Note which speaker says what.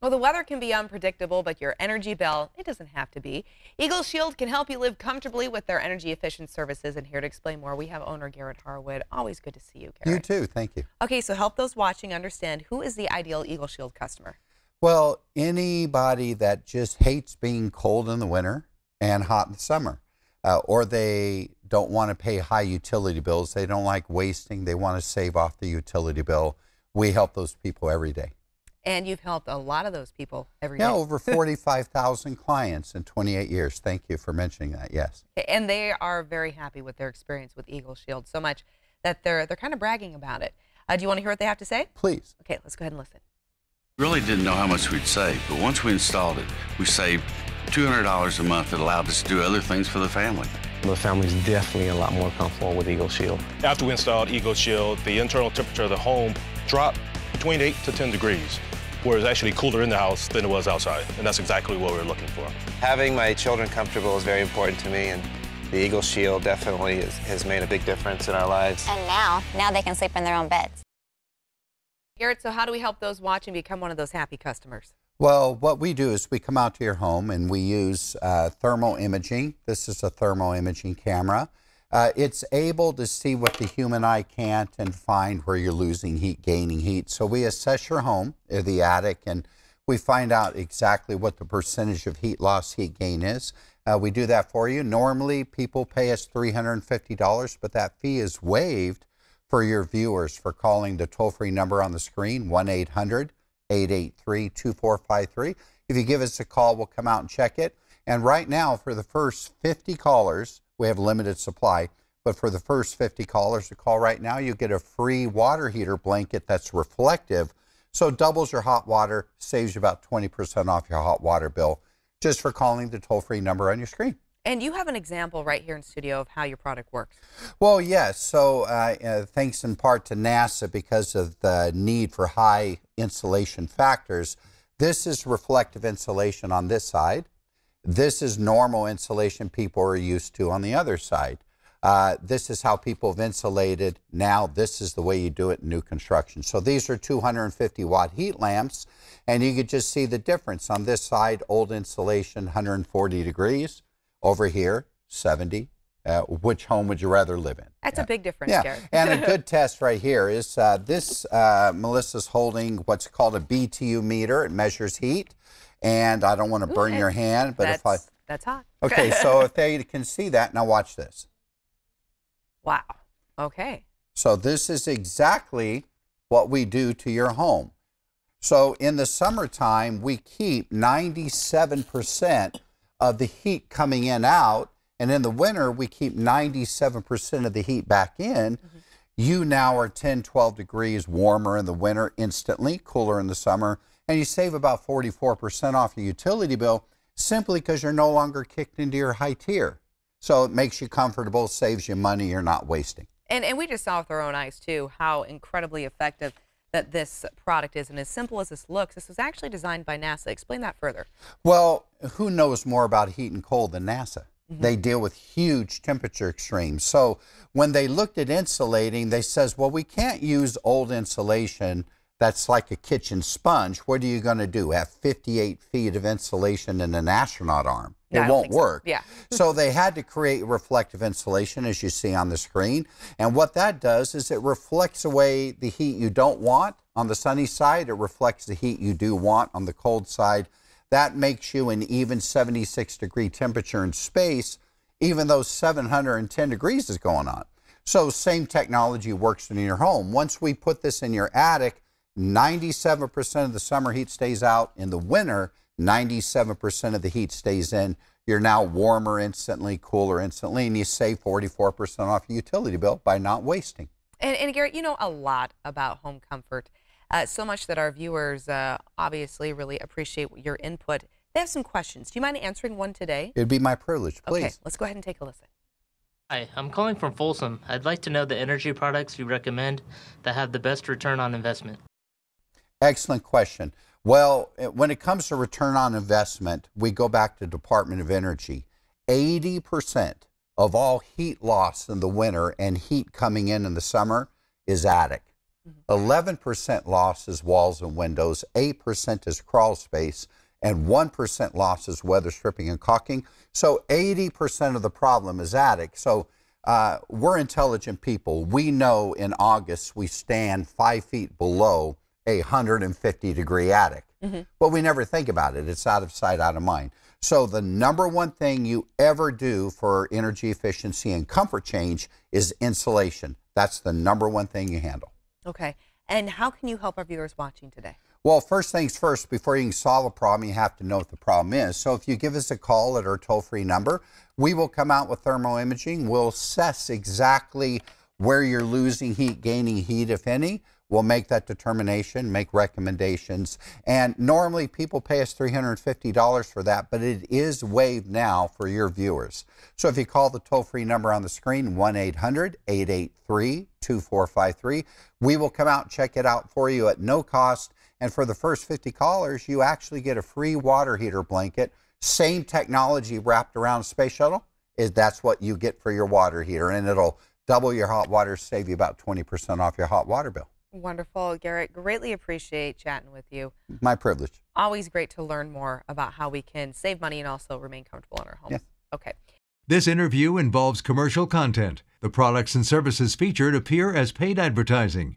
Speaker 1: Well, the weather can be unpredictable, but your energy bill, it doesn't have to be. Eagle Shield can help you live comfortably with their energy efficient services. And here to explain more, we have owner Garret Harwood. Always good to see you, Garret.
Speaker 2: You too. Thank you.
Speaker 1: Okay, so help those watching understand who is the ideal Eagle Shield customer.
Speaker 2: Well, anybody that just hates being cold in the winter and hot in the summer, or they don't want to pay high utility bills. They don't like wasting. They want to save off the utility bill. We help those people every day.
Speaker 1: And you've helped a lot of those people every day.
Speaker 2: Yeah, over 45,000 clients in 28 years. Thank you for mentioning that, yes.
Speaker 1: And they are very happy with their experience with Eagle Shield, so much that they're kind of bragging about it. Do you want to hear what they have to say?
Speaker 2: Please.
Speaker 1: Okay, let's go ahead and listen.
Speaker 3: Really didn't know how much we'd save, but once we installed it, we saved $200 a month that allowed us to do other things for the family.
Speaker 4: The family's definitely a lot more comfortable with Eagle Shield.
Speaker 5: After we installed Eagle Shield, the internal temperature of the home dropped between 8 to 10 degrees, where it's actually cooler in the house than it was outside, and that's exactly what we're looking for.
Speaker 6: Having my children comfortable is very important to me, and the Eagle Shield definitely has made a big difference in our lives.
Speaker 7: And now they can sleep in their own beds.
Speaker 1: Garret, so how do we help those watching become one of those happy customers?
Speaker 2: Well, what we do is we come out to your home and we use thermal imaging. This is a thermal imaging camera. It's able to see what the human eye can't and find where you're losing heat, gaining heat. So we assess your home, the attic, and we find out exactly what the percentage of heat loss, heat gain is. We do that for you. Normally, people pay us $350, but that fee is waived for your viewers for calling the toll-free number on the screen, 1-800-883-2453. If you give us a call, we'll come out and check it. And right now, for the first 50 callers, we have limited supply, but for the first 50 callers to call right now, you get a free water heater blanket that's reflective, so it doubles your hot water, saves you about 20% off your hot water bill, just for calling the toll-free number on your screen.
Speaker 1: And you have an example right here in studio of how your product works.
Speaker 2: Well, yes. So thanks in part to NASA because of the need for high insulation factors. This is reflective insulation on this side. This is normal insulation people are used to on the other side. This is how people have insulated. Now this is the way you do it in new construction. So these are 250-watt heat lamps, and you could just see the difference. On this side, old insulation, 140 degrees. Over here, 70. Which home would you rather live in?
Speaker 1: That's a big difference, Garret.
Speaker 2: And a good test right here is this, Melissa's holding what's called a BTU meter. It measures heat. And I don't want to burn your hand, but
Speaker 1: that's hot.
Speaker 2: Okay, so if they can see that, now watch this.
Speaker 1: Wow. Okay.
Speaker 2: So this is exactly what we do to your home. So in the summertime, we keep 97% of the heat coming in out, and in the winter we keep 97% of the heat back in. You now are 10, 12 degrees warmer in the winter instantly, cooler in the summer, and you save about 44% off your utility bill simply because you're no longer kicked into your high tier. So it makes you comfortable, saves you money, you're not wasting.
Speaker 1: And we just saw with our own eyes too how incredibly effective that this product is, and as simple as this looks, this was actually designed by NASA. Explain that further.
Speaker 2: Well, who knows more about heat and cold than NASA? They deal with huge temperature extremes. So when they looked at insulating, they says, well, we can't use old insulation that's like a kitchen sponge. What are you going to do? Have 58 feet of insulation in an astronaut arm? It won't work.
Speaker 1: Yeah.
Speaker 2: So they had to create reflective insulation, as you see on the screen. And what that does is it reflects away the heat you don't want on the sunny side. It reflects the heat you do want on the cold side. That makes you an even 76-degree temperature in space, even though 710 degrees is going on. So same technology works in your home. Once we put this in your attic, 97% of the summer heat stays out. In the winter, 97% of the heat stays in. You're now warmer instantly, cooler instantly, and you save 44% off your utility bill by not wasting.
Speaker 1: And Garret, you know a lot about home comfort, so much that our viewers obviously really appreciate your input. They have some questions. Do you mind answering one today?
Speaker 2: It'd be my privilege, please.
Speaker 1: Okay, let's go ahead and take a listen.
Speaker 8: Hi, I'm calling from Folsom. I'd like to know the energy products you recommend that have the best return on investment.
Speaker 2: Excellent question. Well, when it comes to return on investment, we go back to Department of Energy. 80% of all heat loss in the winter and heat coming in the summer is attic. 11% loss is walls and windows, 8% is crawl space, and 1% loss is weather stripping and caulking. So 80% of the problem is attic. So we're intelligent people. We know in August we stand 5 feet below a 150-degree attic. But we never think about it. It's out of sight, out of mind. So the number one thing you ever do for energy efficiency and comfort change is insulation. That's the number one thing you handle.
Speaker 1: Okay. And how can you help our viewers watching today?
Speaker 2: Well, first things first, before you can solve a problem, you have to know what the problem is. So if you give us a call at our toll-free number, we will come out with thermal imaging. We'll assess exactly where you're losing heat, gaining heat, if any. We'll make that determination, make recommendations. And normally people pay us $350 for that, but it is waived now for your viewers. So if you call the toll-free number on the screen, 1-800-883-2453, we will come out and check it out for you at no cost. And for the first 50 callers, you actually get a free water heater blanket. Same technology wrapped around a space shuttle. That's what you get for your water heater, and it'll double your hot water, save you about 20% off your hot water bill.
Speaker 1: Wonderful, Garret. Greatly appreciate chatting with you.
Speaker 2: My privilege.
Speaker 1: Always great to learn more about how we can save money and also remain comfortable in our homes.
Speaker 2: Yes.
Speaker 1: Okay.
Speaker 9: This interview involves commercial content. The products and services featured appear as paid advertising.